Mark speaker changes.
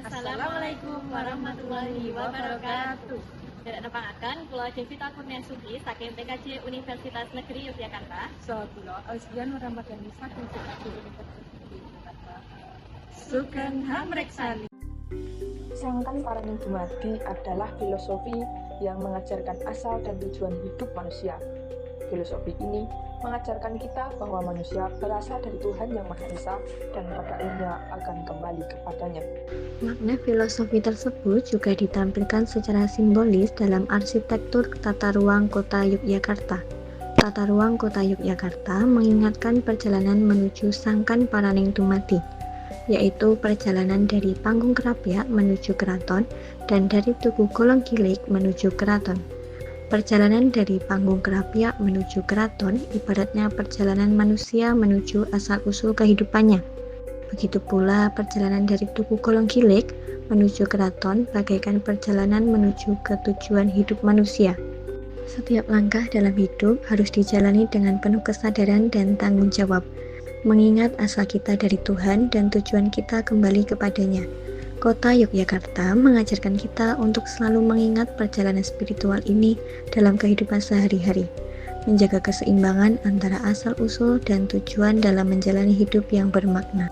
Speaker 1: Assalamualaikum warahmatullahi wabarakatuh. Tidak nepangaken kula Devita Kurniasuti saking TKJ Universitas Negeri Yogyakarta.
Speaker 2: Kula Ausian Ramadhani saking TKJ Universitas Negeri Yogyakarta. Sugeng hamreksani.
Speaker 3: Sangkan Paraning Dumadi adalah filosofi yang mengajarkan asal dan tujuan hidup manusia. Filosofi ini mengajarkan kita bahwa manusia berasal dari Tuhan Yang Maha Esa dan pada akhirnya akan kembali kepadanya.
Speaker 4: Makna filosofi tersebut juga ditampilkan secara simbolis dalam arsitektur tata ruang kota Yogyakarta. Tata ruang kota Yogyakarta mengingatkan perjalanan menuju Sangkan Paraning Dumadi, yaitu perjalanan dari Panggung Krapyak menuju Keraton dan dari Tugu Golonggilik menuju Keraton. Perjalanan dari Panggung Krapyak menuju Keraton ibaratnya perjalanan manusia menuju asal-usul kehidupannya. Begitu pula perjalanan dari Tugu Golonggilik menuju Keraton bagaikan perjalanan menuju ke tujuan hidup manusia. Setiap langkah dalam hidup harus dijalani dengan penuh kesadaran dan tanggung jawab, mengingat asal kita dari Tuhan dan tujuan kita kembali kepadanya. Kota Yogyakarta mengajarkan kita untuk selalu mengingat perjalanan spiritual ini dalam kehidupan sehari-hari, menjaga keseimbangan antara asal-usul dan tujuan dalam menjalani hidup yang bermakna.